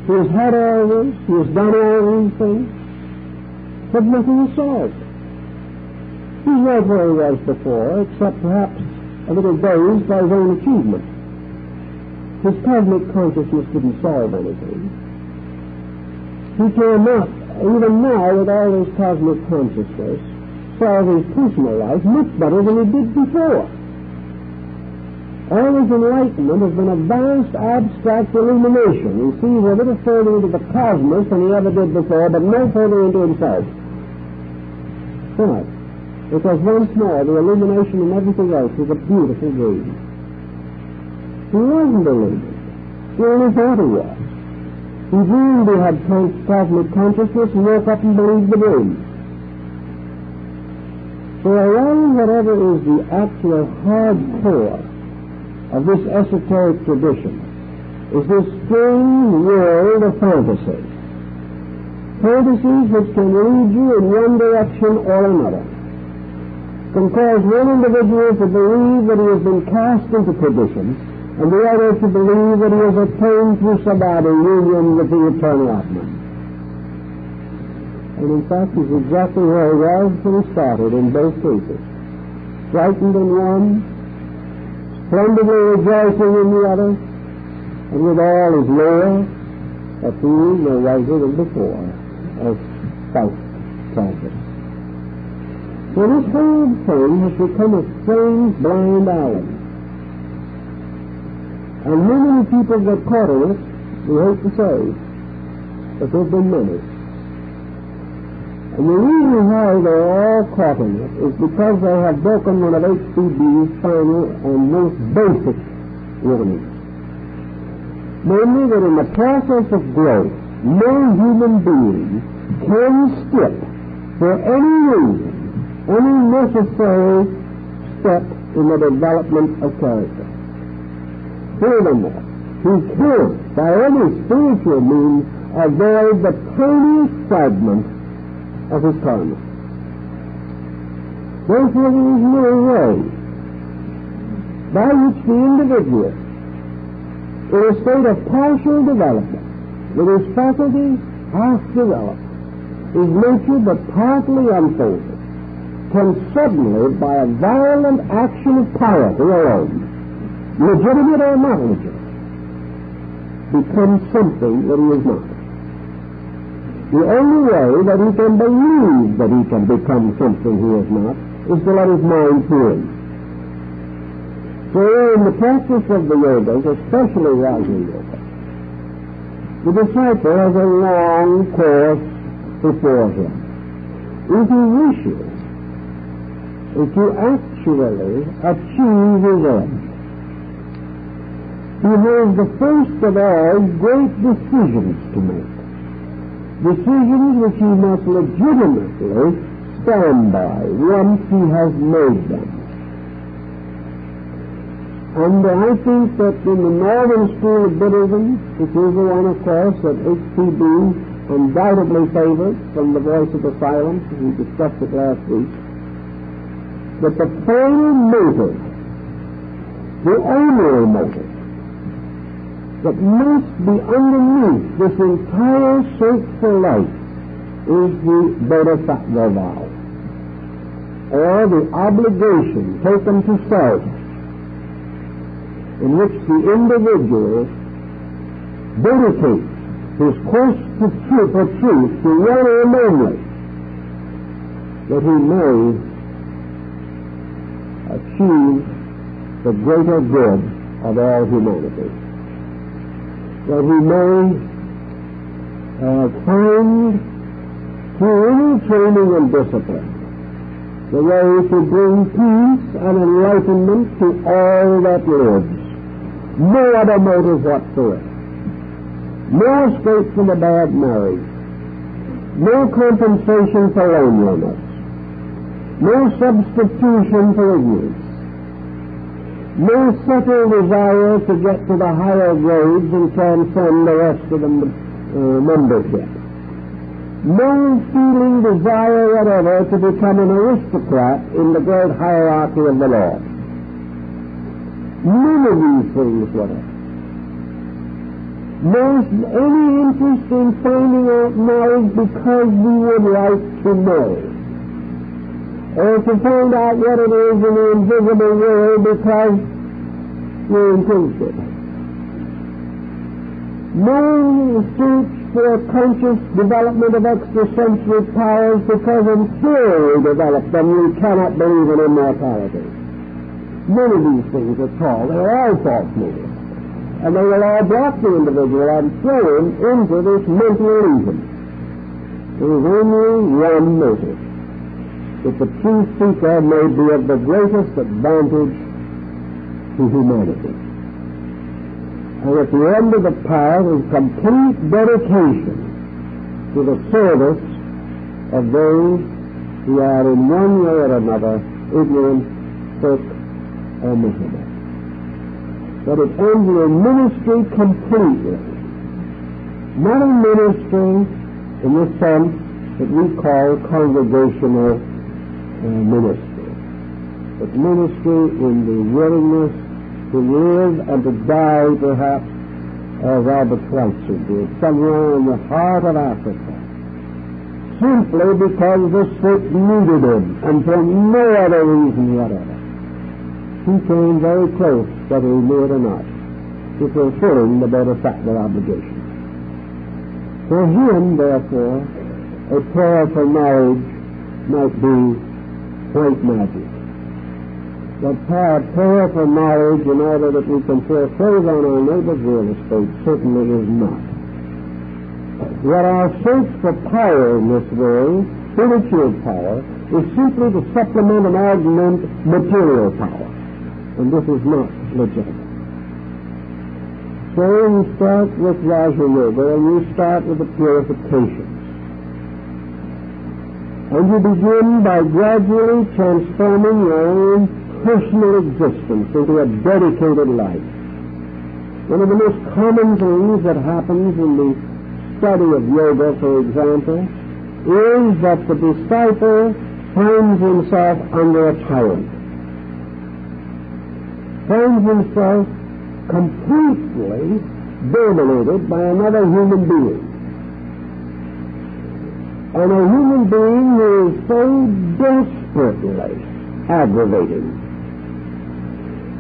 He has had all this, he has done all these things, but nothing is solved. He's right where he was before, except perhaps a little dazed by his own achievement. His cosmic consciousness didn't solve anything. He cannot, even now with all his cosmic consciousness, solve his personal life much better than he did before. All his enlightenment has been a vast abstract illumination. He sees a little further into the cosmos than he ever did before, but no further into himself. Why? Because once more the illumination and everything else was a beautiful dream. He wasn't illuminated. He only thought he was. He dreamed he had cosmic consciousness and woke up and believed the dream. So around whatever is the actual hard core of this esoteric tradition is this strange world of fantasies. Fantasies which can lead you in one direction or another. Can cause one individual to believe that he has been cast into perdition, and the other to believe that he has attained through samadhi union with the eternal Atman. And in fact, he's exactly where he was when he started in both cases. Frightened in one, splendidly rejoicing in the other, and with all is lower, a fool no wiser than before, as Faust tells us. So this whole thing has become a strange blind alley. And many people get caught in it, we hate to say, but there have been many. And the reason why they're all caught in it is because they have broken one of HCB's final and most basic rules. Namely, that in the process of growth, no human being can skip, for any reason, any necessary step in the development of character. Furthermore, he can't, by any spiritual means, avoid the tiniest fragment of his karma. Therefore, there is no way by which the individual, in a state of partial development, with his faculties half developed, his nature but partly unfolded, can suddenly, by a violent action of piety alone, legitimate or not legitimate, become something that he is not. The only way that he can believe that he can become something he is not is to let his mind free. So in the practice of the yogas, especially Raja Yoga, the disciple has a long course before him. If he wishes to actually achieve his end, he has the first of all great decisions to make. Decisions which he must legitimately stand by once he has made them. And I think that in the northern school of Buddhism, which is the one, of course, that HCB undoubtedly favors from the voice of the silence, as we discussed it last week, that the final motive, the only motive, that must be underneath this entire search for life is the bodhisattva vow, or the obligation taken to self, in which the individual dedicates his quest for truth to one aim only, that he may achieve the greater good of all humanity, that he may find through any training and discipline the way to bring peace and enlightenment to all that lives. No other motive whatsoever. No escape from a bad marriage. No compensation for loneliness. No substitution for ignorance. No subtle desire to get to the higher grades and transcend the rest of the membership. No feeling desire whatever to become an aristocrat in the great hierarchy of the law. None of these things whatever. any interest in finding out knowledge because we would like to know, or to find out what it is in the invisible world because we're interested. No search for conscious development of extrasensory powers because until we develop them we cannot believe in immortality. None of these things at all. They're all false motives. And they will all block the individual and throw him into this mental illusion. There is only one motive, that the true seeker may be of the greatest advantage to humanity. And at the end of the path is complete dedication to the service of those who are in one way or another ignorant, sick, or miserable. But it ends in a ministry completely. Not a ministry in the sense that we call congregational ministry, but ministry in the willingness to live and to die, perhaps, as Albert Schweitzer did, somewhere in the heart of Africa, simply because the sick needed him, and for no other reason whatever. He came very close, whether he knew it or not, to fulfilling the benefactor obligation. For him, therefore, a prayer for knowledge might be white magic. But prayer for knowledge in order that we can foreclose on our neighbor's real estate certainly is not. What our search for power in this world, spiritual power, is simply to supplement and augment material power. And this is not legitimate. So you start with Raja Yoga, and you start with the purifications. And you begin by gradually transforming your own personal existence into a dedicated life. One of the most common things that happens in the study of yoga, for example, is that the disciple finds himself under a tyrant, finds himself completely dominated by another human being. And a human being who is so desperately aggravating.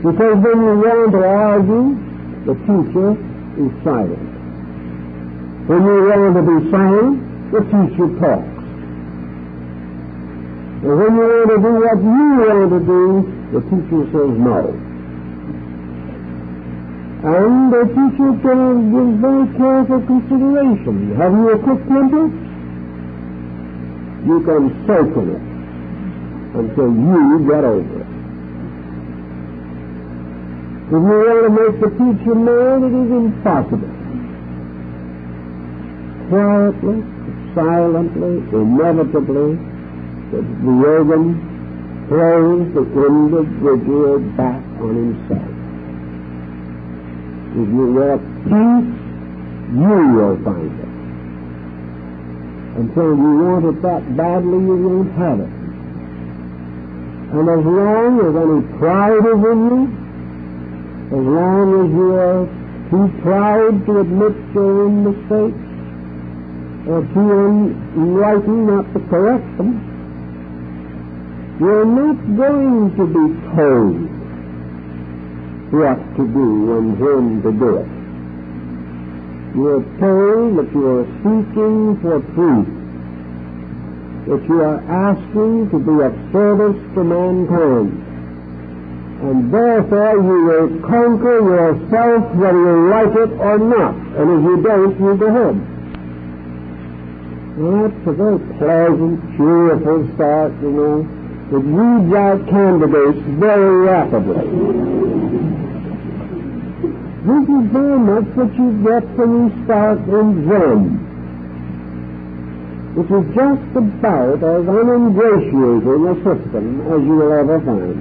Because when you want to argue, the teacher is silent. When you want to be silent, the teacher talks. And when you want to do what you want to do, the teacher says no. And the teacher gives very careful consideration. Have you a quick temper? You can soak in it until you get over it. If you want to make the teacher mad, it is impossible. Quietly, silently, inevitably, the yogan throws the individual back on himself. If you want peace, you will find it. Until you want it that badly, you won't have it. And as long as any pride is in you, as long as you are too proud to admit your own mistakes, or too enlightened not to correct them, you're not going to be told what to do and when to do it. You are told that you are seeking for truth, that you are asking to be of service to mankind, and therefore you will conquer yourself whether you like it or not, and if you don't, you go home. Well, that's a very pleasant, cheerful start, you know. It weeds out candidates very rapidly. This is very much what you get when you start in Zen, which is just about as uningratiating a system as you will ever find.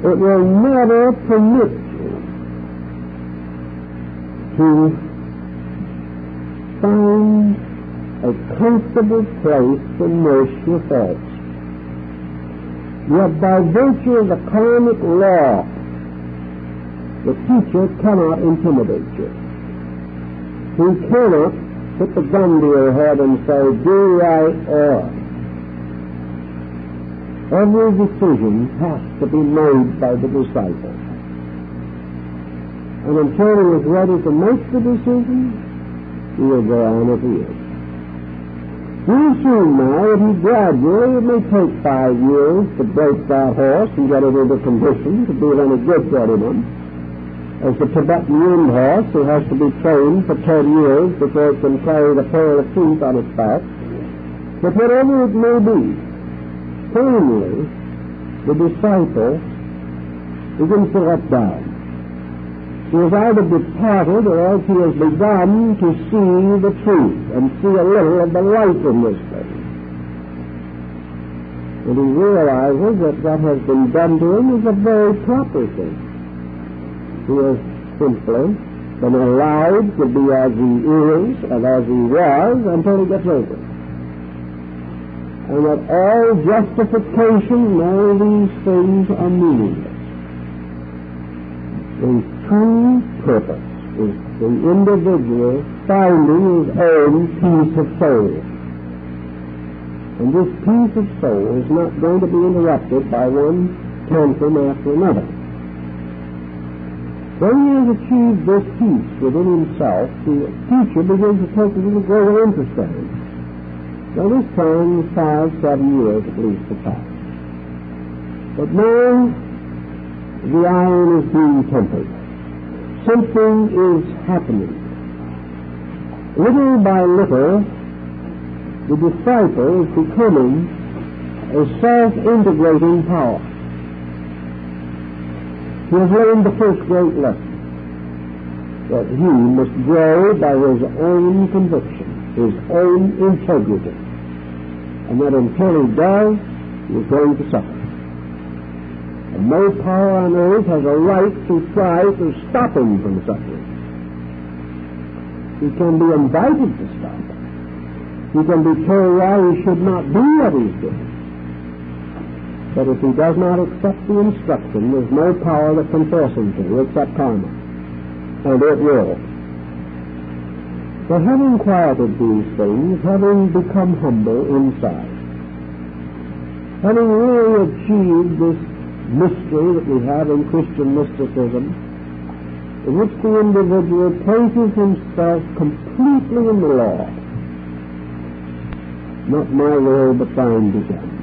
It will never permit you to find a comfortable place to nurse your thoughts. Yet by virtue of the karmic law The teacher cannot intimidate you. He cannot put the gun to your head and say, do right or. Every decision has to be made by the disciple. And until he is ready to make the decision, he will go on as he is. You assume now that he gradually, it may take 5 years to break that horse and get it into condition to be of any good for anyone. As the Tibetan wind horse, who has to be trained for 10 years before it can carry the pair of teeth on its back. But whatever it may be, finally, the disciple begins to let down. He has either departed or else he has begun to see the truth and see a little of the light in this thing. And he realizes that what has been done to him is a very proper thing. He has simply been allowed to be as he is and as he was until he gets over it. And that all justification and all these things are meaningless. The true purpose is the individual finding his own peace of soul. And this peace of soul is not going to be interrupted by one tantrum after another. When he has achieved this peace within himself, the teacher begins to take a little greater interest in him. Now this time, 5, 7 years at least to pass. But now, the iron is being tempered. Something is happening. Little by little, the disciple is becoming a self-integrating power. He has learned the first great lesson, that he must grow by his own conviction, his own integrity, and that until he does, he is going to suffer. And no power on earth has a right to try to stop him from suffering. He can be invited to stop. He can be told why he should not do what he's doing. But if he does not accept the instruction, there's no power that can force him to, except karma. And it will. So having quieted these things, having become humble inside, having really achieved this mystery that we have in Christian mysticism, in which the individual places himself completely in the Lord. Not my will, but thine be done.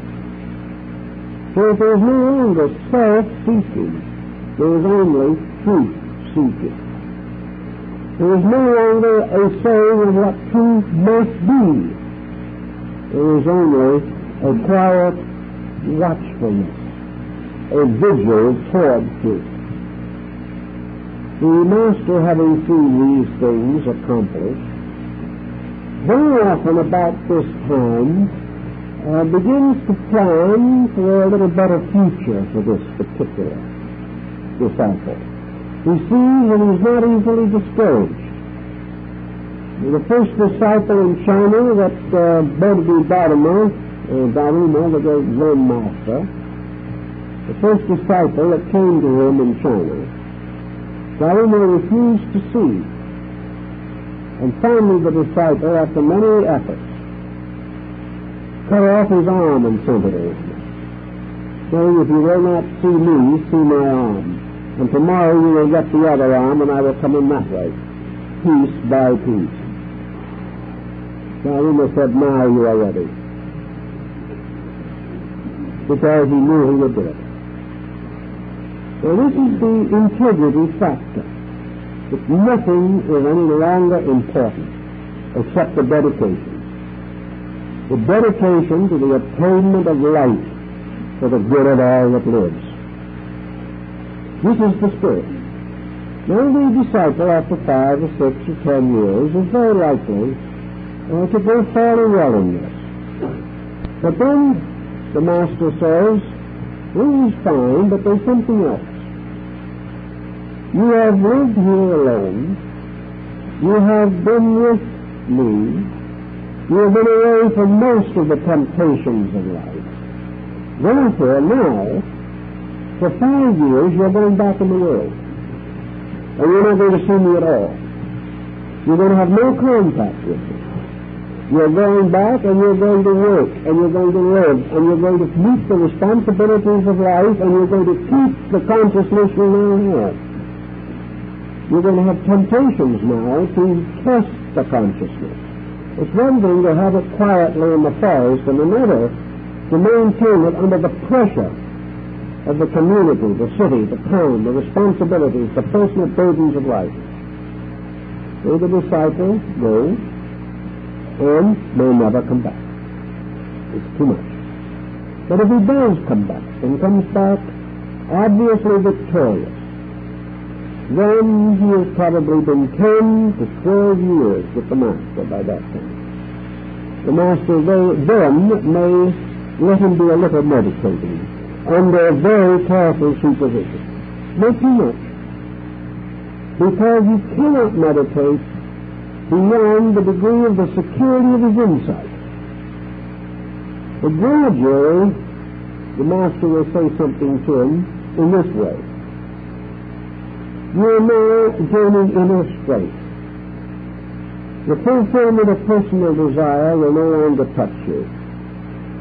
So if there is no longer self-seeking, there is only truth-seeking. There is no longer a saying of what truth must be. There is only a quiet watchfulness, a vigil toward truth. The Master, having seen these things accomplished, very often about this time begins to plan for a little better future for this particular disciple. He sees that he's not easily discouraged. The first disciple in China that Bodhidharma, the great Zen master, the first disciple that came to him in China, Dharma refused to see. And finally the disciple, after many efforts, cut off his arm and sent it over, saying, if you will not see me, see my arm. And tomorrow you will get the other arm, and I will come in that way, piece by piece. Dharma said, now you are ready. Because he knew he would do it. So this is the integrity factor. That nothing is any longer important except the dedication. The dedication to the attainment of light for the good of all that lives. This is the spirit. Now the disciple, after 5 or 6 or 10 years, is very likely to go fairly well in this. But then the Master says, well, he's fine, but there's something else. You have lived here alone. You have been with me. You have been away from most of the temptations of life. Therefore, now, for 5 years, you're going back in the world. and you're not going to see me at all. You're going to have no contact with me. You're going back and you're going to work and you're going to live and you're going to meet the responsibilities of life and you're going to keep the consciousness you now have. You're going to have temptations now to test the consciousness. It's one thing to have it quietly in the forest and another to maintain it under the pressure of the community, the city, the town, the responsibilities, the personal burdens of life. So the disciple goes and may never come back. It's too much. But if he does come back, and comes back obviously victorious, then he has probably been 10 to 12 years with the Master by that time. The Master then may let him do a little meditating under very careful supervision. Not too much. Because you cannot meditate beyond the degree of the security of his insight. But gradually, the Master will say something to him in this way. You are now gaining inner strength. The fulfillment of personal desire will no longer touch you.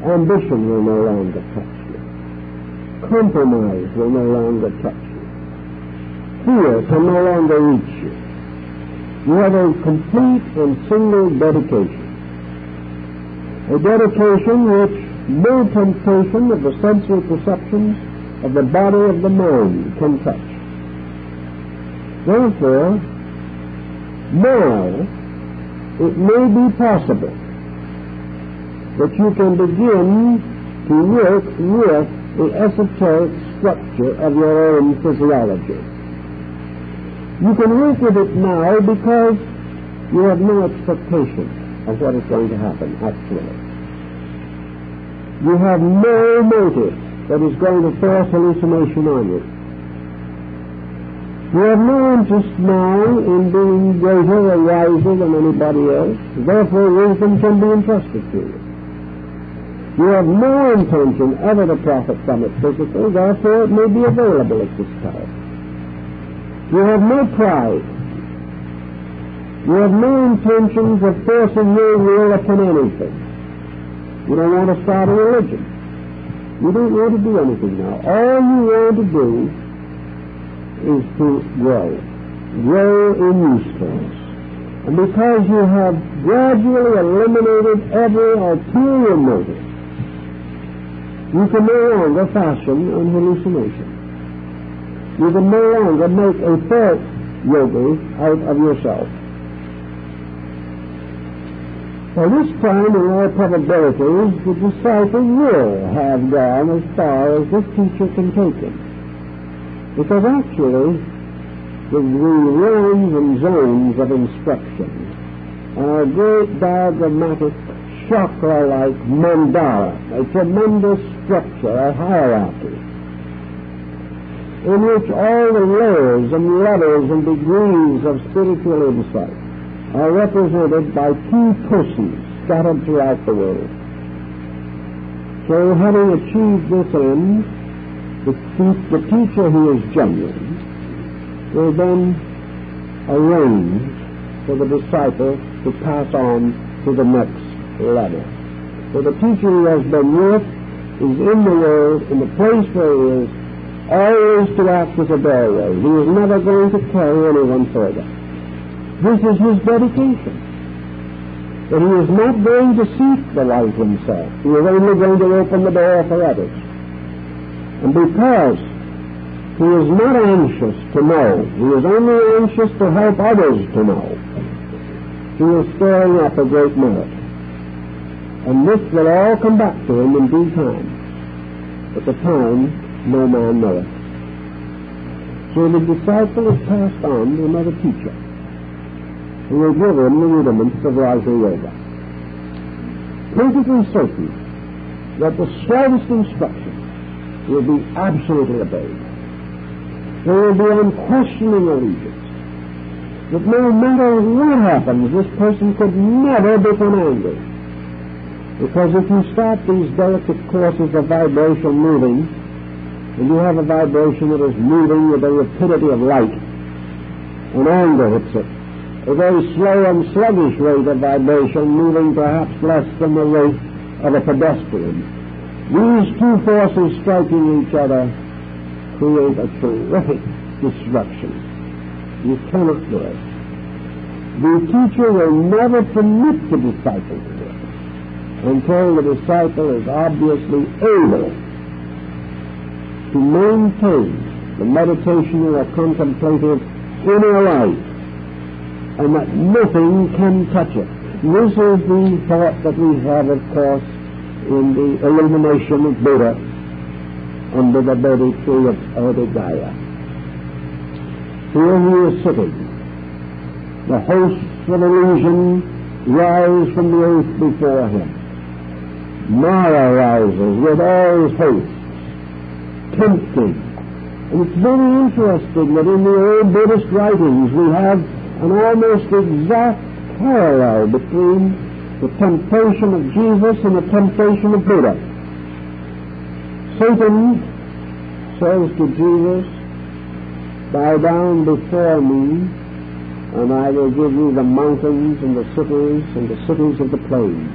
Ambition will no longer touch you. Compromise will no longer touch you. Fear can no longer reach you. You have a complete and single dedication. A dedication which no temptation of the sensory perceptions of the body of the mind can touch. Therefore, now it may be possible that you can begin to work with the esoteric structure of your own physiology. You can work with it now because you have no expectation of what is going to happen, actually. You have no motive that is going to force hallucination on you. You have no interest now in being greater or wiser than anybody else. Therefore, wisdom can be entrusted to you. You have no intention ever to profit from it physically. Therefore, it may be available at this time. You have no pride. You have no intentions of forcing your will upon anything. You don't want to start a religion. You don't want to do anything now. All you want to do is to grow in usefulness. And because you have gradually eliminated every ulterior motive, you can no longer fashion an hallucination. You can no longer make a false yogi out of yourself. By this time, in all probability, the disciple will have gone as far as this teacher can take him. Because actually, the realms and zones of instruction are a great diagrammatic, chakra-like mandala, a tremendous structure, a hierarchy, in which all the layers and levels and degrees of spiritual insight are represented by two persons scattered throughout the world. So, having achieved this end, the teacher who is genuine will then arrange for the disciple to pass on to the next level. So the teacher who has been with is in the world, in the place where he is, always to act as a doorway. He is never going to carry anyone further. This is his dedication. That he is not going to seek the light himself. He is only going to open the door for others. And because he is not anxious to know, he is only anxious to help others to know, he is storing up a great merit. And this will all come back to him in due time. At the time, no man knoweth. So the disciple is passed on to another teacher, who will give him the rudiments of Raja Yoga. Perfectly certain that the slightest instruction will be absolutely obeyed. There will be unquestioning allegiance. That no matter what happens, this person could never become angry. Because if you start these delicate courses of vibration moving, and you have a vibration that is moving with the rapidity of light, and anger hits it. A very slow and sluggish rate of vibration, moving perhaps less than the rate of a pedestrian. These two forces striking each other create a terrific destruction. You cannot do it. The teacher will never permit the disciple to do it until the disciple is obviously able to maintain the meditational or contemplative inner life, and that nothing can touch it. This is the thought that we have, of course, in the illumination of Buddha under the Bodhi tree of Bodhigaya. Here he is sitting. The hosts of illusion rise from the earth before him. Mara rises with all his hosts, tempting. And it's very interesting that in the old Buddhist writings we have an almost exact parallel between the temptation of Jesus and the temptation of Buddha. Satan says to Jesus, "Bow down before me, and I will give you the mountains and the cities of the plains."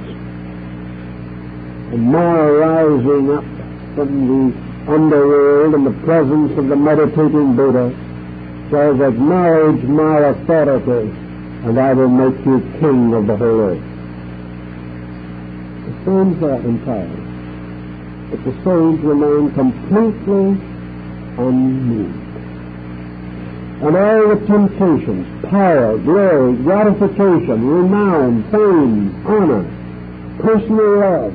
And Mara, rising up from the underworld in the presence of the meditating Buddha, says, "Acknowledge my authority, and I will make you king of the whole earth." The same thought entirely. But the sage remained completely unmoved. And all the temptations, power, glory, gratification, renown, fame, honor, personal love,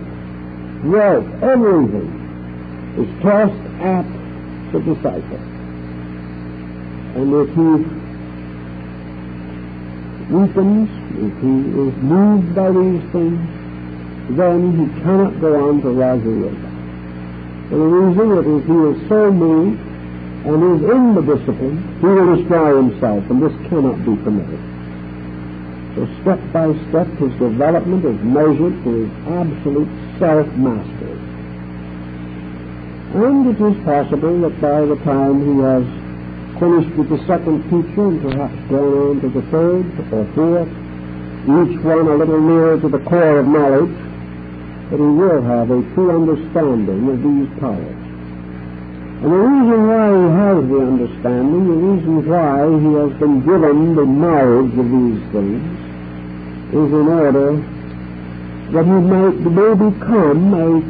wealth, everything is tossed at the disciple. And if he weakens, if he is moved by these things, then he cannot go on to Raja Yoga. And the reason that if he is so moved and is in the discipline, he will destroy himself, and this cannot be permitted. So step by step his development is measured to his absolute self-mastery. And it is possible that by the time he has finished with the second teacher and perhaps gone on to the third or fourth, each one a little nearer to the core of knowledge, that he will have a true understanding of these powers. And the reason why he has the understanding, the reason why he has been given the knowledge of these things, is in order that he may become a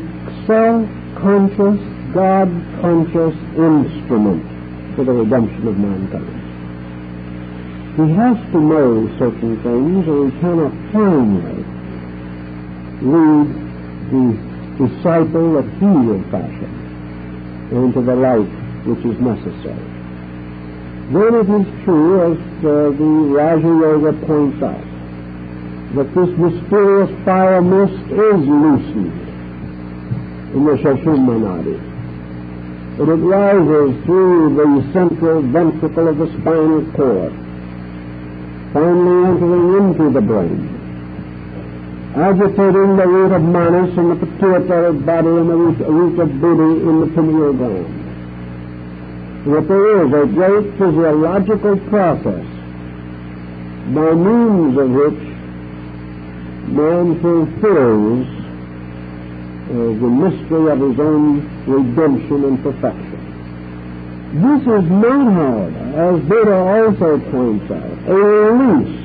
self-conscious, God-conscious instrument for the redemption of mankind. He has to know certain things, or he cannot finally lead the disciple that he will fashion into the life which is necessary. Then it is true, as the Raja Yoga points out, that this mysterious fire mist is loosened in the Sushumna Nadi. That it rises through the central ventricle of the spinal cord, finally entering into the brain, agitating the root of manas in the pituitary body and the root of buddhi in the pineal gland. And that there is a great physiological process by means of which man fulfills the mystery of his own redemption and perfection. This is not, however, as Buddha also points out, a release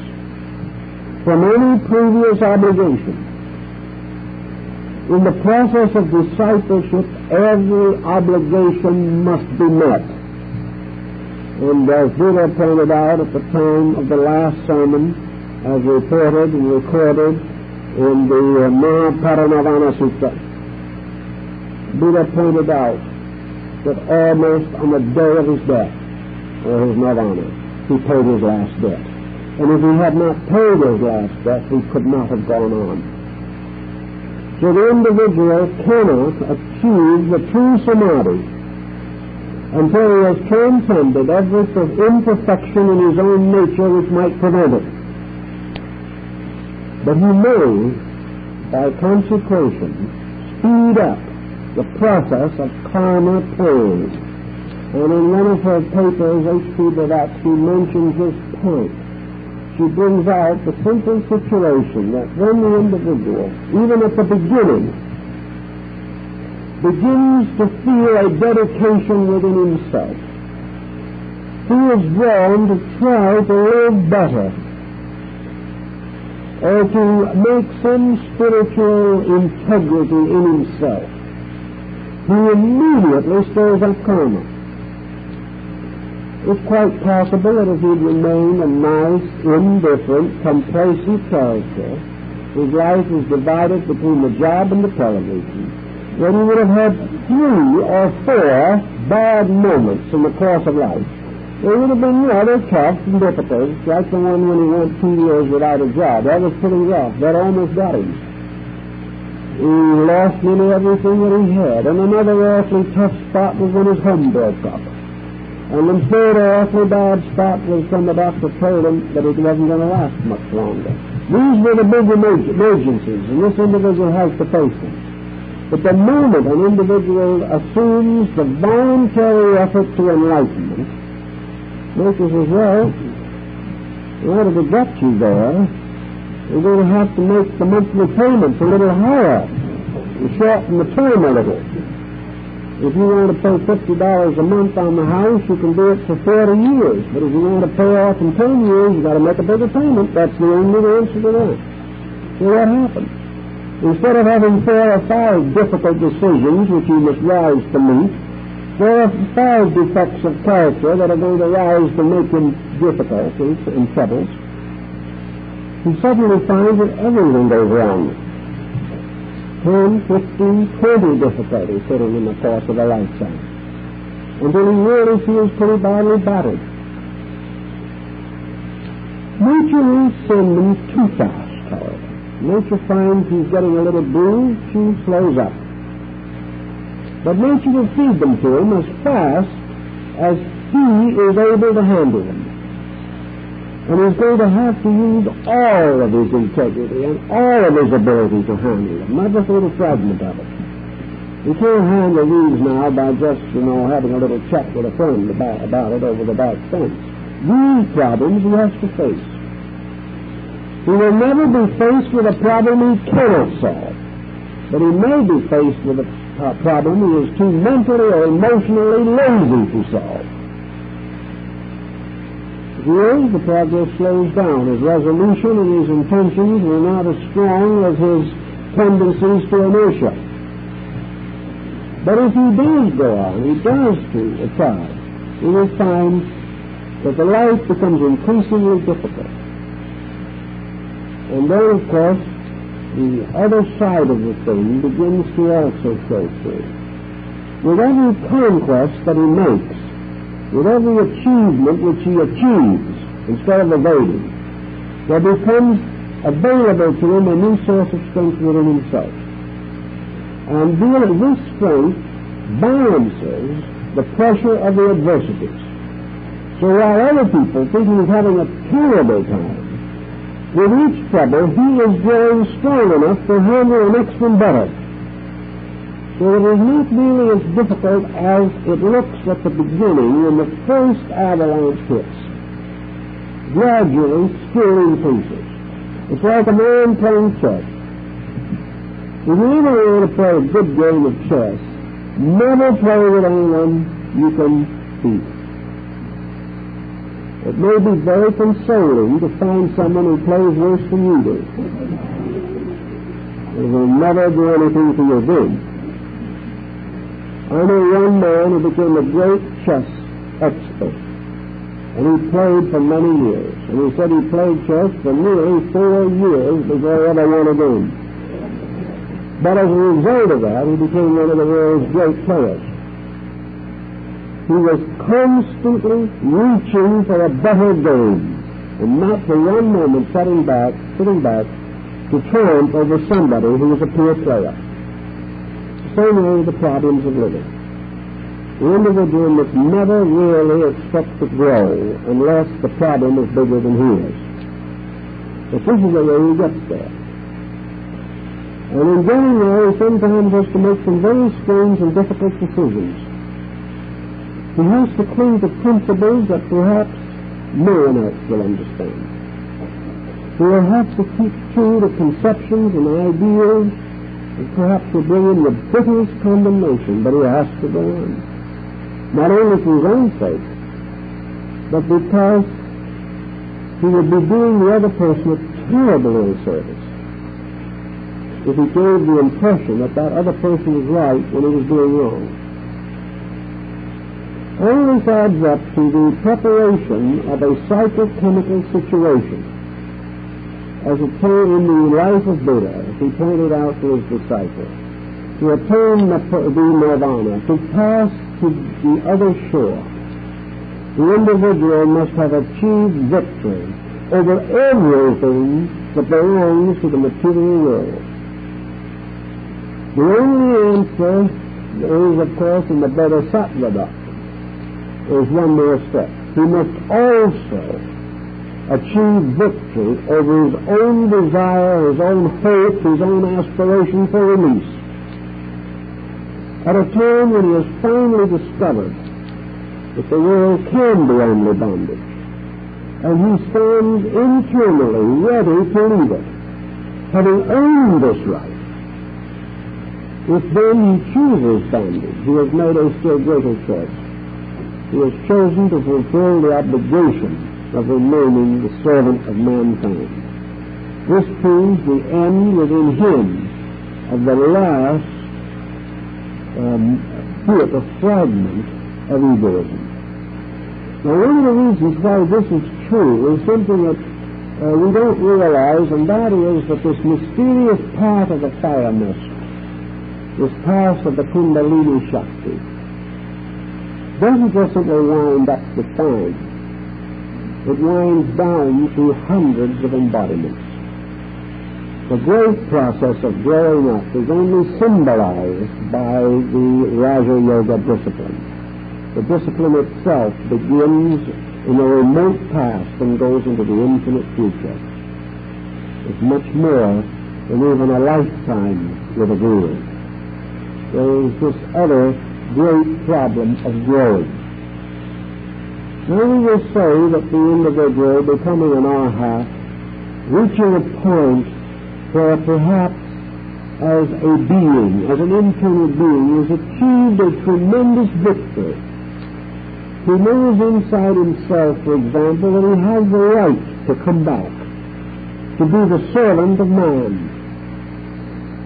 from any previous obligation. In the process of discipleship, every obligation must be met. And as Buddha pointed out at the time of the last sermon, as reported and recorded in the Mahaparinirvana Sutta, Buddha pointed out that almost on the day of his death, or his nirvana, he paid his last debt. And if he had not paid his last debt, he could not have gone on. So the individual cannot achieve the true samadhi until he has transcended every imperfection in his own nature which might prevent it. But he may, by consecration, speed up the process of karma playing. And in one of her papers, H.P. Blavatsky mentions this point. She brings out the simple situation that when the individual, even at the beginning, begins to feel a dedication within himself, he is drawn to try to live better, or to make some spiritual integrity in himself. He immediately stirs up karma. It's quite possible that if he'd remained a nice, indifferent, complacent character, his life is divided between the job and the television, then he would have had 3 or 4 bad moments in the course of life. They would have been rather tough and difficult, like the one when he went 2 years without a job. That was pretty rough. That almost got him. He lost nearly everything that he had. And another awfully tough spot was when his home broke up. And the third awfully bad spot was when the doctor told him that it wasn't going to last much longer. These were the big emergencies, and this individual has to face them. But the moment an individual assumes the voluntary effort to enlightenment, nature says, well, in order to get you there, you're going to have to make the monthly payments a little higher, and shorten the term a little. If you want to pay $50 a month on the house, you can do it for 40 years. But if you want to pay off in 10 years, you've got to make a bigger payment. That's the only answer to that. So what happened? Instead of having 4 or 5 difficult decisions which you must rise to meet, 4 or 5 defects of character that are going to rise to make him difficulties and troubles, he suddenly finds that everything goes wrong. 10, 15, 20 difficulties sitting in the course of a lifetime, until he really feels pretty badly battered. Nature is sending too fast, however. Nature finds he's getting a little bruised, she slows up. But nature will feed them to him as fast as he is able to handle them. And he's going to have to use all of his integrity and all of his ability to handle them, not just a little fragment of it. He can't handle these now by just, having a little chat with a friend about it over the back fence. These problems he has to face. He will never be faced with a problem he cannot solve, but he may be faced with a problem he is too mentally or emotionally lazy to solve. Here, the progress slows down. His resolution and his intentions are not as strong as his tendencies to inertia. But if he does go on, he does try, he will find that the life becomes increasingly difficult. And then, of course, the other side of the thing begins to also show through. With every conquest that he makes, with every achievement which he achieves, instead of evading, there becomes available to him a new source of strength within himself. And this strength balances the pressure of the adversities. So while other people think he's having a terrible time, with each trouble he is growing strong enough to handle the next one better. So it is not really as difficult as it looks at the beginning when the first avalanche hits. Gradually, skill increases. It's like a man playing chess. If you ever want to play a good game of chess, never play with anyone you can beat. It may be very consoling to find someone who plays worse than you do. It will never do anything to your good. I know one man who became a great chess expert, and he played for many years. And he said he played chess for nearly 4 years before he ever won a game. But as a result of that, he became one of the world's great players. He was constantly reaching for a better game, and not for one moment sitting back to triumph over somebody who was a poor player. Same way the problems of living. The individual must never really expect to grow unless the problem is bigger than he is. But this is the way he gets there. And in getting there, he sometimes has to make some very strange and difficult decisions. He has to cling to principles that perhaps no one else will understand. He will have to keep true to conceptions and ideas, and perhaps will bring in the bitterest condemnation, but he has to go on. Not only for his own sake, but because he would be doing the other person a terrible ill service if he gave the impression that that other person was right when he was doing wrong. All this adds up to the preparation of a psychochemical situation, as appeared in the life of Buddha, as he pointed out to his disciple. To attain the nirvana, to pass to the other shore, the individual must have achieved victory over everything that belongs to the material world. The only answer is, of course, in the Bodhisattva doctrine. There's one more step. He must also achieve victory over his own desire, his own hope, his own aspiration for release. At a time when he has finally discovered that the world can be only bondage, and he stands internally ready to leave it, having earned this right. If then he chooses bondage, he has made a still greater choice. He has chosen to fulfill the obligation of remaining the servant of mankind. This proves the end within him of the last bit of fragment of egoism. Now, one of the reasons why this is true is something that we don't realize, and that is that this mysterious path of the fire mist, this path of the Kundalini Shakti, doesn't just simply wind up the spine. It winds down through hundreds of embodiments. The great process of growing up is only symbolized by the Raja Yoga discipline. The discipline itself begins in the remote past and goes into the infinite future. It's much more than even a lifetime with a guru. There is this other great problem of growing. Now we will say that the individual becoming an arhat, reaching a point where perhaps as a being, as an internal being, has achieved a tremendous victory. He knows inside himself, for example, that he has the right to come back, to be the servant of man.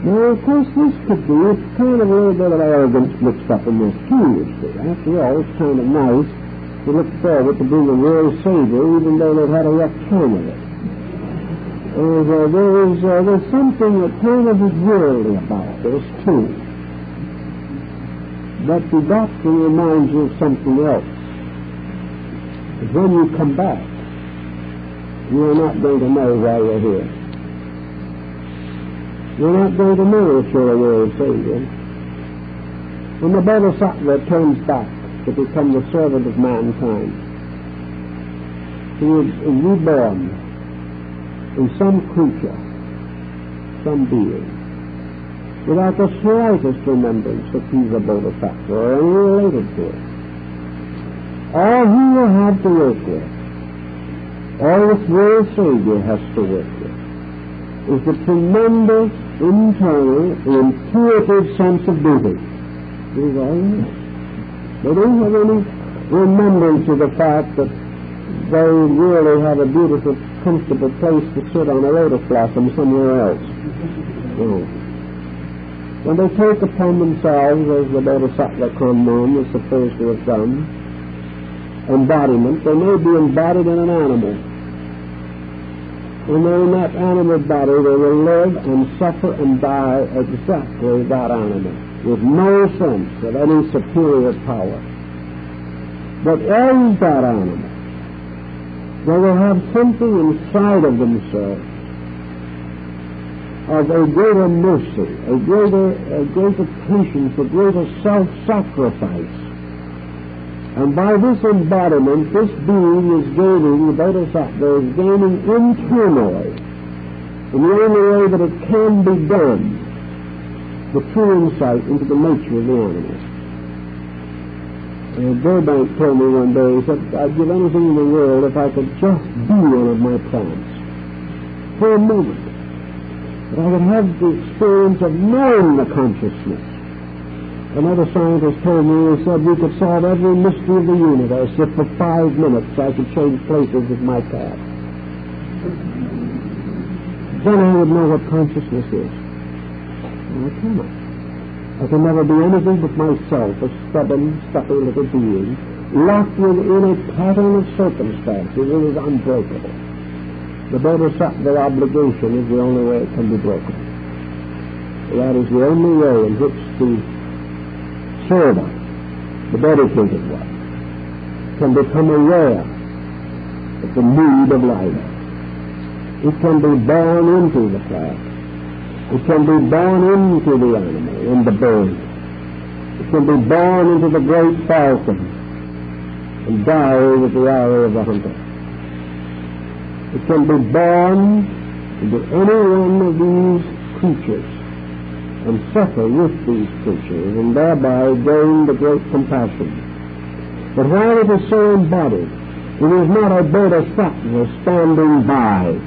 Now, of course, this could be kind of a little bit of arrogance mixed up in this too, you see. After all, it's kind of nice to look forward to being a world savior, even though they've had a rough time of it. There's something that kind of is worldly about this, too. But the doctrine reminds you of something else. When you come back, you're not going to know why you're here. You're not going to know that you're a world savior. When the Bodhisattva turns back to become the servant of mankind, he is reborn in some creature, some being, without the slightest remembrance that he's a Bodhisattva or any related to it. All he will have to work with, all this world Savior has to work with, is the tremendous internal, intuitive sense of duty. It is all he has. They don't have any remembrance of the fact that they really have a beautiful, comfortable place to sit on a lotus blossom somewhere else. No. When they take upon themselves, as the Bodhisattva Kanman is supposed to have done, embodiment, they may be embodied in an animal. When they're in that animal body, they will live and suffer and die exactly that animal, with no sense of any superior power. But as that animal, they will have something inside of themselves of a greater mercy, a greater patience, a greater self-sacrifice. And by this embodiment, this being is gaining, the Bodhisattva is gaining internally, in the only way that it can be done, the true insight into the nature of the animal. Burbank told me one day, he said, I'd give anything in the world if I could just be one of my plants for a moment. That I could have the experience of knowing the consciousness. Another scientist told me, he said, we could solve every mystery of the universe if for 5 minutes I could change places with my cat. Then I would know what consciousness is. And I cannot. I can never be anything but myself, a stubborn, stuffy little being, locked within a pattern of circumstances that is unbreakable. The bodhisattva obligation is the only way it can be broken. That is the only way in which the servant, the dedicated one, can become aware of the need of life. It can be born into the plant. It can be born into the animal, in the bird. It can be born into the great falcon and die with the arrow of the hunter. It can be born into any one of these creatures and suffer with these creatures and thereby gain the great compassion. But while it is so embodied, it is not a bodhisattva standing by.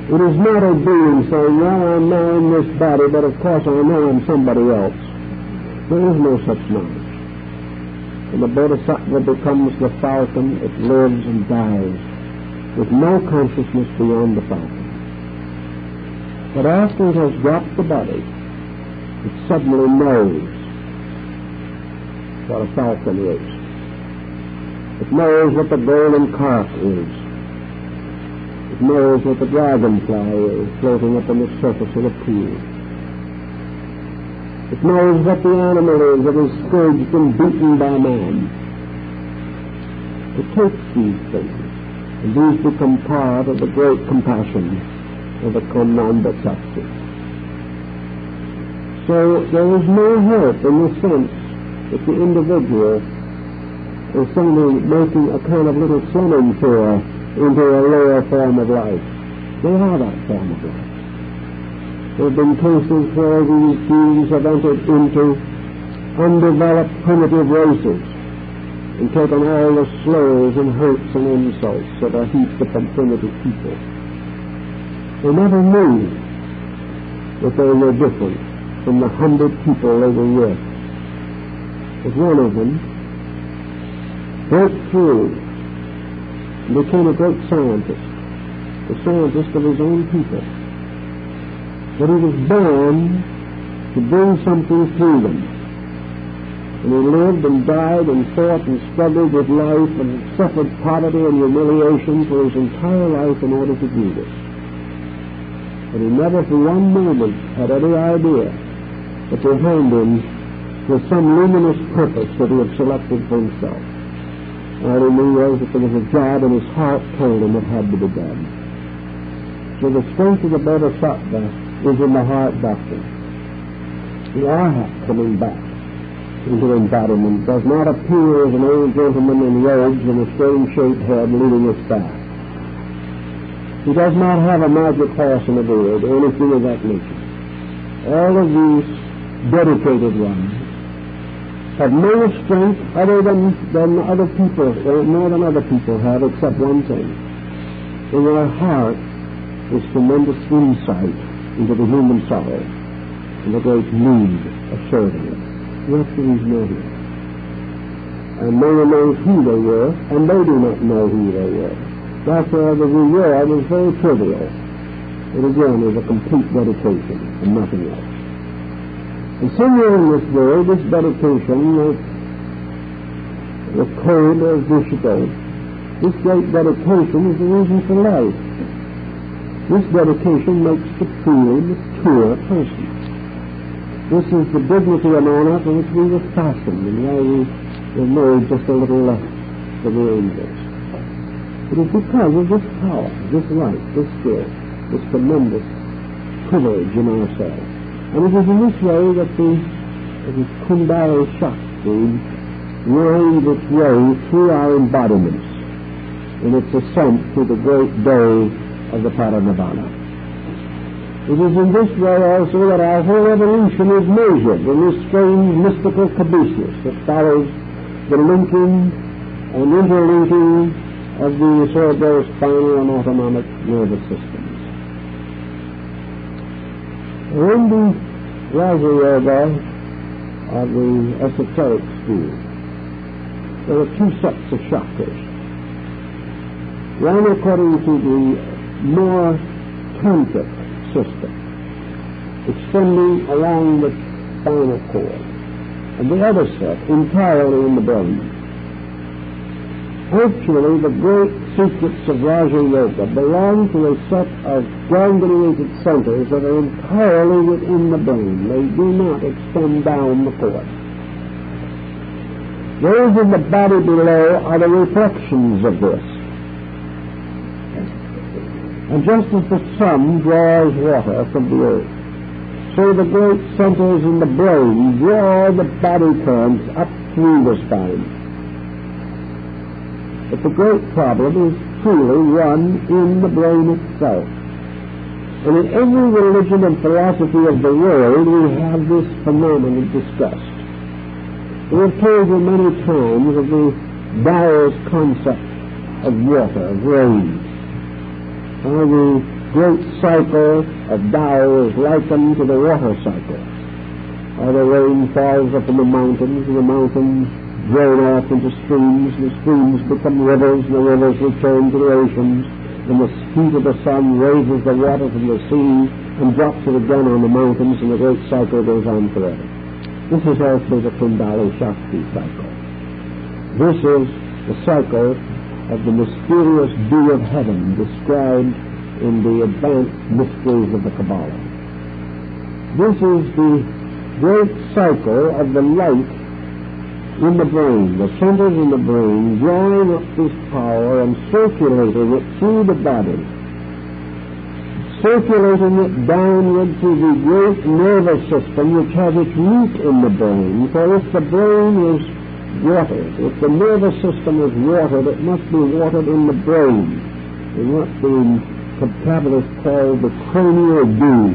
It is not a being saying, well, I'm now in this body, but of course I know I'm somebody else. There is no such knowledge. When the bodhisattva becomes the falcon, it lives and dies with no consciousness beyond the falcon. But after it has dropped the body, it suddenly knows what a falcon is. It knows what the golden carp is. It knows what the dragonfly is floating up on the surface of the pool. It knows what the animal is that is scourged and beaten by man. It takes these things, and these become part of the great compassion of the Bodhisattva. So there is no help in the sense that the individual is simply making a kind of little swimming tour into a lower form of life. They are that form of life. There have been cases where these beings have entered into undeveloped primitive races and taken all the slurs and hurts and insults that are heaped upon primitive people. They never knew that they were different from the 100 people they were with. But one of them broke through and became a great scientist, the scientist of his own people. But he was born to bring something to them. And he lived and died and fought and struggled with life and suffered poverty and humiliation for his entire life in order to do this. But he never for one moment had any idea that behind him was some luminous purpose that he had selected for himself. All he knew was that there was a job and his heart told him it had to be done. So the strength of the Bodhisattva is in the heart doctrine. The Arhat coming back into embodiment does not appear as an old gentleman in robes and a strange-shaped head leading us back. He does not have a magic horse and a beard or anything of that nature. All of these dedicated ones have no strength other than other people, or more than other people have, except one thing. In their heart is tremendous insight into the human sorrow and the great need of serving it. That's the reason they're here. And no one knows who they were, and they do not know who they were. Therefore, the reward is very trivial. It again is a complete dedication and nothing else. And somewhere in this world, this dedication, the code of Vishito, this great dedication is the reason for life. This dedication makes the truly mature person. This is the dignity and honor for which we were fashioned, and why we were made just a little less than the angels. It is because of this power, this light, this skill, this tremendous privilege in ourselves. And it is in this way that the Kundalini Shakti winds its way through our embodiments in its ascent to the great day of the Paranirvana. It is in this way also that our whole evolution is measured in this strange mystical caduceus that follows the linking and interlinking of the cerebrospinal and autonomic nervous systems. In the Raja Yoga of the Esoteric school, there are two sets of chakras. One according to the more tantric system, extending along the spinal cord, and the other set entirely in the brain. Actually, the great secrets of Raja Yoga belong to a set of ganglionic centers that are entirely within the brain. They do not extend down the cord. Those in the body below are the reflections of this. And just as the sun draws water from the earth, so the great centers in the brain draw the body currents up through the spine. But the great problem is truly one in the brain itself. And in every religion and philosophy of the world, we have this phenomenon discussed. We have told you many times of the Taoist concept of water, of rain. How the great cycle of Tao is likened to the water cycle. How the rain falls up in the mountains, and the mountains drain off into streams, the streams become rivers, and the rivers return to the oceans, and the heat of the sun raises the water from the sea and drops it again on the mountains, and the great cycle goes on forever. This is also the Kundali Shakti cycle. This is the cycle of the mysterious dew of heaven described in the advanced mysteries of the Kabbalah. This is the great cycle of the light in the brain, the centers in the brain, drawing up this power and circulating it through the body, circulating it downward through the great nervous system which has its root in the brain. For if the brain is watered, if the nervous system is watered, it must be watered in the brain, in what the capitalists call the cranial dew,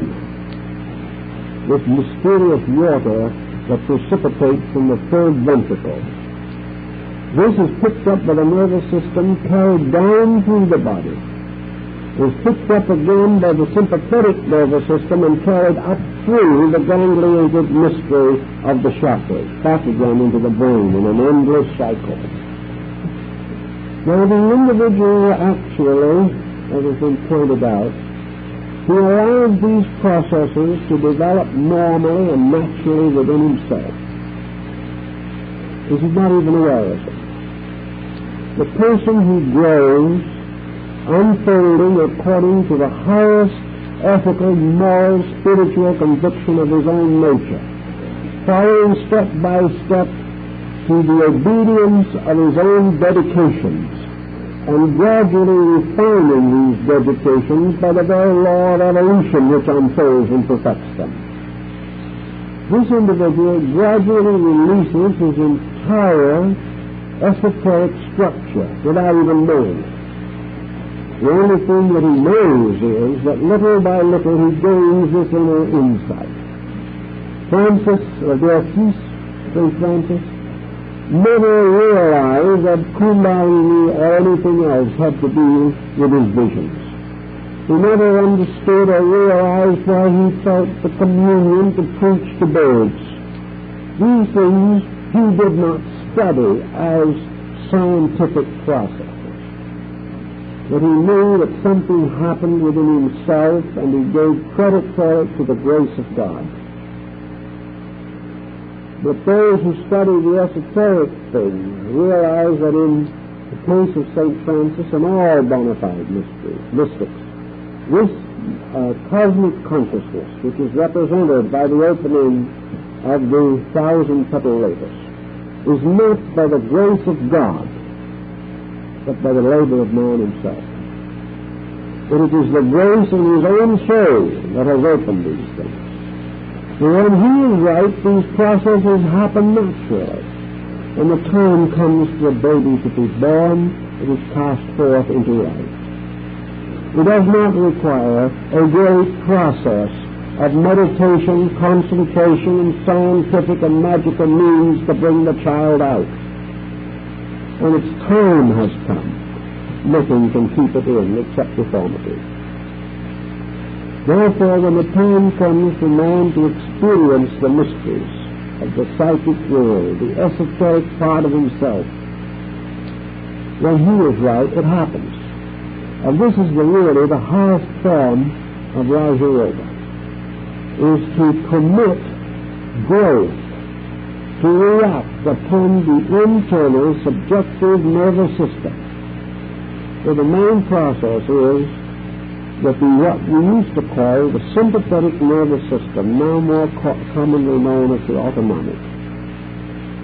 this mysterious water that precipitates from the third ventricle. This is picked up by the nervous system, carried down through the body, is picked up again by the sympathetic nervous system and carried up through the ganglionated mystery of the chakras, back again into the brain in an endless cycle. Now the individual actually, as has been pointed out, he allowed these processes to develop normally and naturally within himself. He is not even aware of it. The person who grows, unfolding according to the highest ethical, moral, spiritual conviction of his own nature, following step by step to the obedience of his own dedications, and gradually refining these dedications by the very law of evolution which unfolds and perfects them. This individual gradually releases his entire esoteric structure without even knowing it. The only thing that he knows is that little by little he gains this inner insight. St. Francis, never realized that Kundalini or anything else had to do with his visions. He never understood or realized why he felt the communion to preach to birds. These things he did not study as scientific processes. But he knew that something happened within himself, and he gave credit for it to the grace of God. But those who study the esoteric things realize that in the case of St. Francis and all bona fide mystics, this cosmic consciousness, which is represented by the opening of the 1,000-petal lotus, is not by the grace of God, but by the labor of man himself. But it is the grace in his own soul that has opened these things. And when he is right, these processes happen naturally. When the time comes for a baby to be born, it is cast forth into life. It does not require a great process of meditation, concentration, and scientific and magical means to bring the child out. When its time has come, nothing can keep it in except deformity. Therefore, when the time comes for man to experience the mysteries of the psychic world, the esoteric part of himself, when he is right, it happens. And this is really the highest form of Raja Yoga, is to permit growth, to react upon the internal subjective nervous system. So the main process is that what we used to call the sympathetic nervous system, now more commonly known as the autonomic.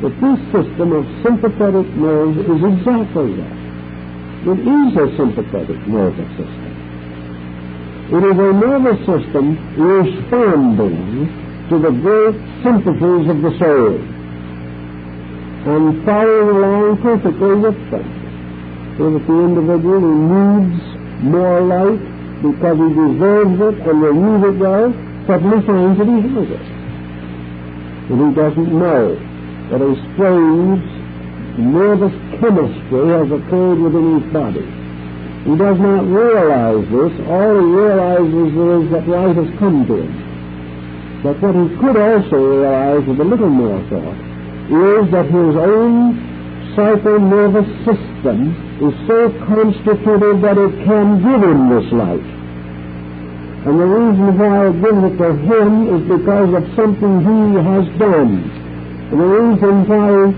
But this system of sympathetic nerves is exactly that. It is a sympathetic nervous system. It is a nervous system responding to the great sympathies of the soul and following along perfectly with them, so that the individual who needs more light because he deserves it and will use it well suddenly finds that he has it. And he doesn't know that a strange nervous chemistry has occurred within his body. He does not realize this. All he realizes is that light has come to him. But what he could also realize with a little more thought is that his own psycho-nervous system is so constituted that it can give him this light. And the reason why it gives it to him is because of something he has done. And the reason why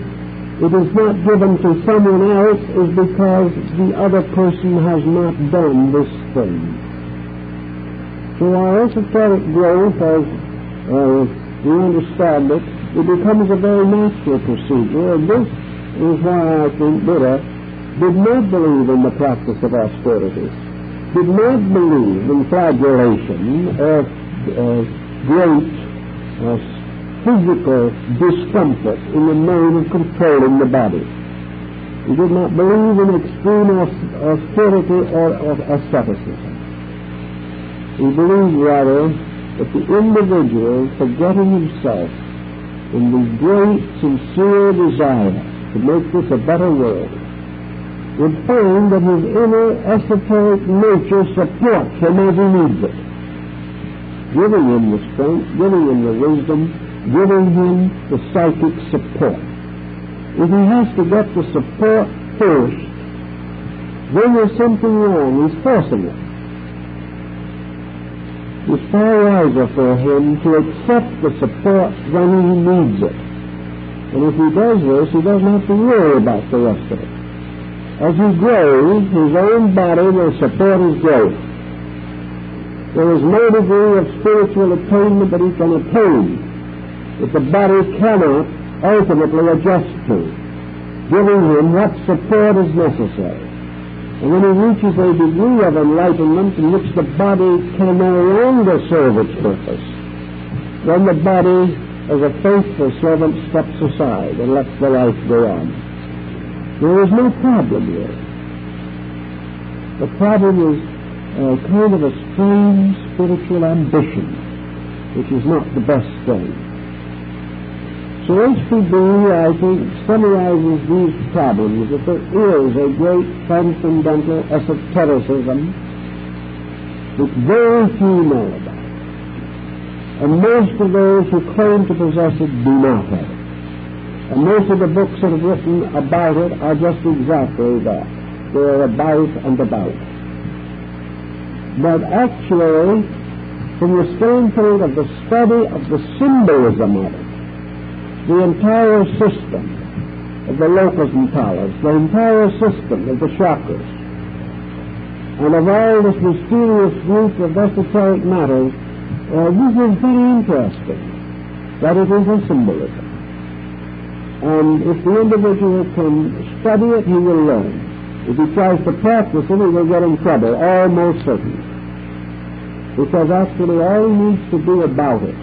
it is not given to someone else is because the other person has not done this thing. So our esoteric growth, as we understand it, it becomes a very natural procedure, and this is why I think Buddha did not believe in the practice of austerity, did not believe in flagellation or great physical discomfort in the name of controlling the body. He did not believe in extreme austerity or asceticism. He believed rather that the individual, forgetting himself in the great sincere desire to make this a better world, would find that his inner esoteric nature supports him as he needs it, giving him the strength, giving him the wisdom, giving him the psychic support. If he has to get the support first, then there's something wrong. He's forcing it. It's far wiser for him to accept the support when he needs it. And if he does this, he doesn't have to worry about the rest of it. As he grows, his own body will support his growth. There is no degree of spiritual attainment that he can attain that the body cannot ultimately adjust to, giving him what support is necessary. And when he reaches a degree of enlightenment in which the body can no longer serve its purpose, then the body, as a faithful servant, steps aside and lets the life go on. There is no problem here. The problem is kind of a strange spiritual ambition, which is not the best thing. So HPB, I think, summarizes these problems, that there is a great transcendental esotericism which very few know about. And most of those who claim to possess it do not have it. And most of the books that have written about it are just exactly that. They are about and about. But actually, from the standpoint of the study of the symbolism of it, the entire system of the locus mentalis, the entire system of the chakras, and of all this mysterious group of esoteric matters, this is very interesting, that it is a symbolism. And if the individual can study it, he will learn. If he tries to practice it, he will get in trouble, almost certain. Because actually all he needs to do about it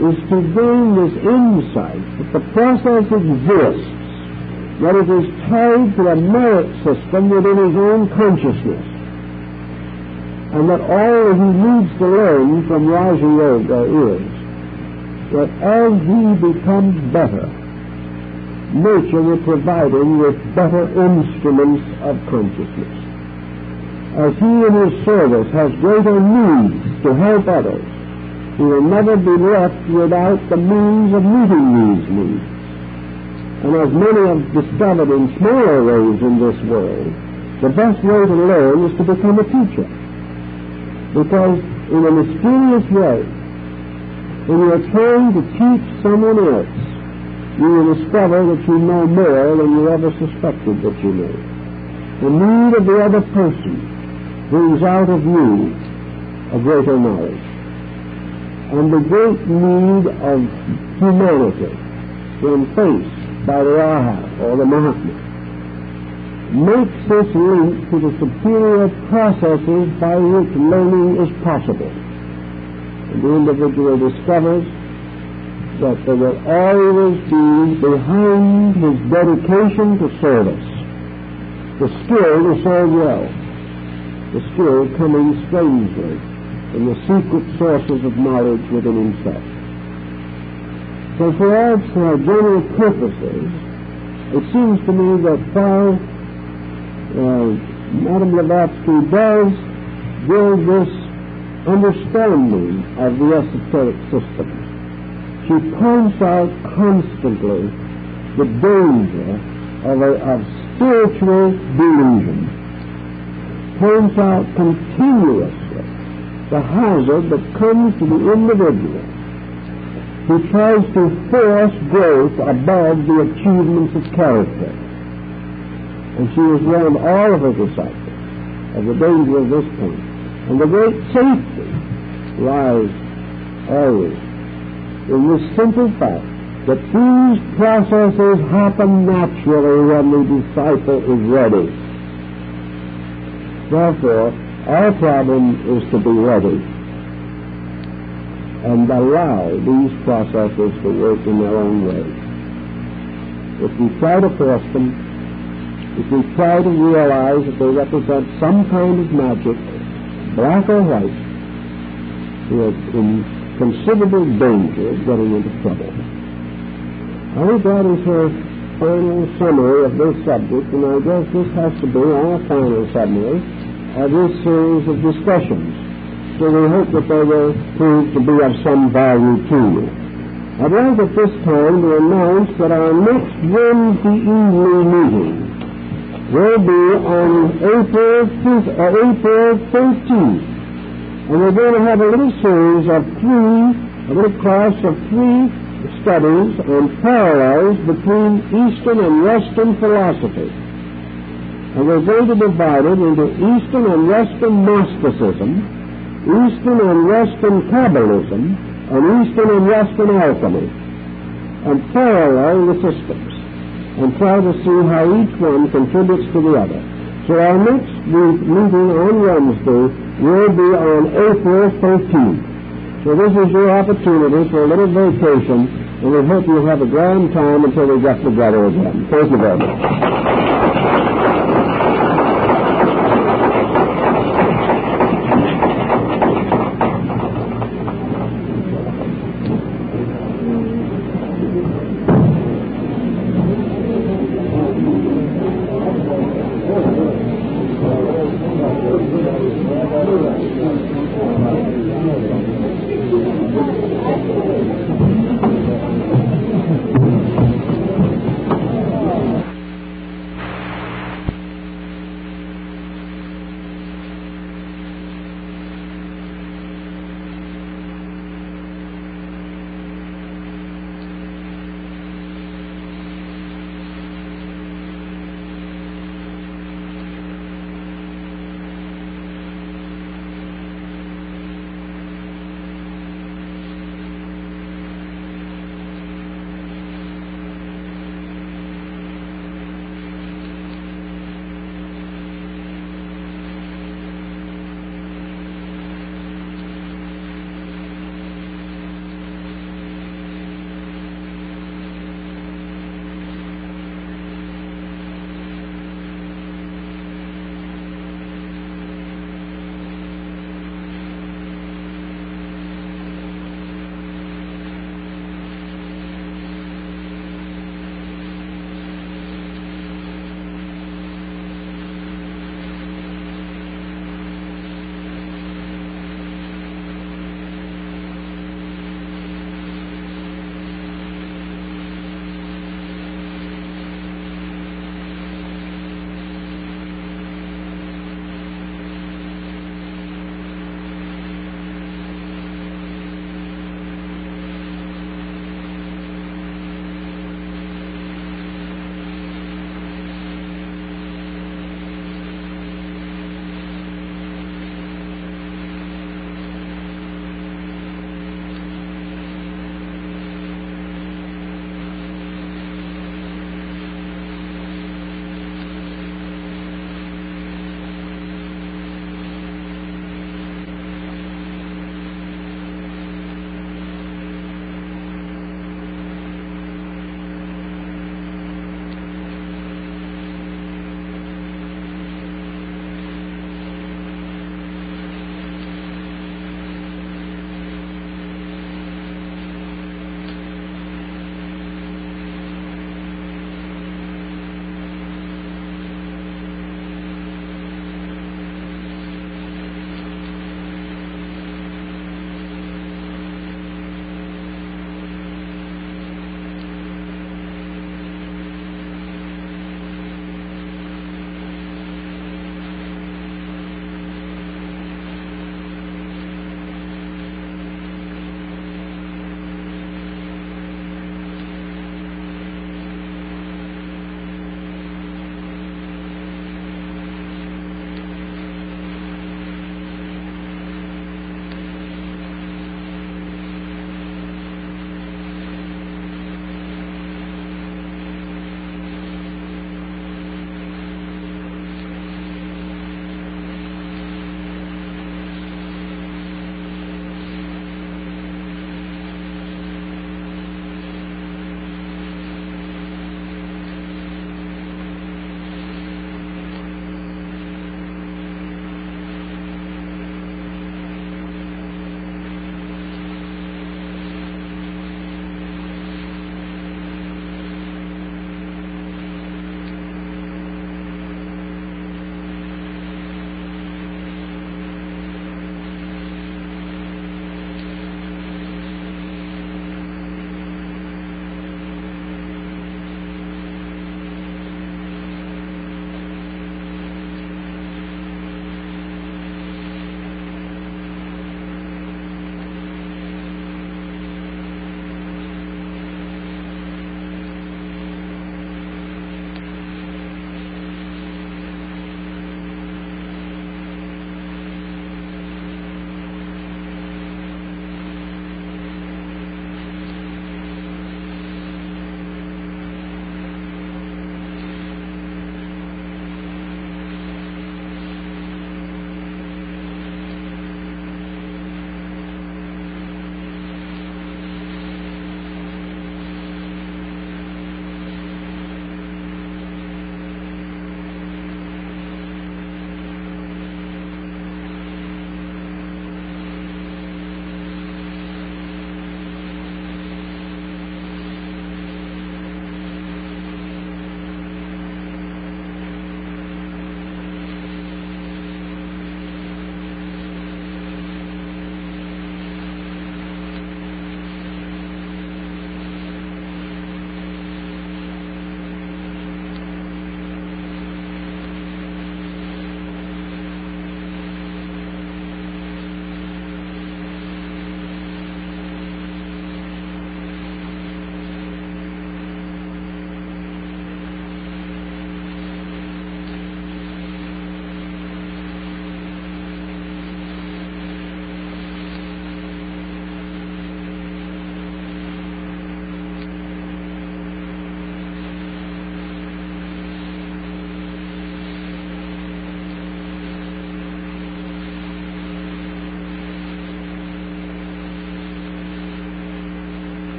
is to gain this insight that the process exists, that it is tied to a merit system within his own consciousness, and that all he needs to learn from Raja Yoga is that as he becomes better, nature will provide him with better instruments of consciousness. As he in his service has greater needs to help others, he will never be left without the means of meeting these needs. And as many have discovered in smaller ways in this world, the best way to learn is to become a teacher. Because in a mysterious way, when you are trying to teach someone else, you will discover that you know more than you ever suspected that you knew. The need of the other person brings out of you a greater knowledge. And the great need of humanity when faced by the Arhat or the Mahatma makes this link to the superior processes by which learning is possible. And the individual discovers that there will always be behind his dedication to service the skill to serve well, the skill coming strangely from the secret sources of knowledge within himself. So for our general purposes, it seems to me that while Madame Blavatsky does give this understanding of the esoteric system, she points out constantly the danger of spiritual delusion, points out continuously the hazard that comes to the individual who tries to force growth above the achievements of character. And she has warned all of her disciples of the danger of this point. And the great safety lies always in this simple fact that these processes happen naturally when the disciple is ready. Therefore, our problem is to be ready and allow these processes to work in their own way. If we try to force them, if we try to realize that they represent some kind of magic, black or white, we are in considerable danger of getting into trouble. I think that is her final summary of this subject, and I guess this has to be our final summary of this series of discussions. So we hope that they will prove to be of some value to you. I'd like at this time to announce that our next Wednesday evening meeting will be on April 13th. And we're going to have a little series of a little class of three studies on parallels between Eastern and Western philosophy. And we're going to divide it into Eastern and Western Gnosticism, Eastern and Western Kabbalism, and Eastern and Western alchemy, and parallel the systems, and try to see how each one contributes to the other. So our next meeting on Wednesday will be on April 13th. So this is your opportunity for a little vacation, and we hope you'll have a grand time until we get together again. Thank you very much.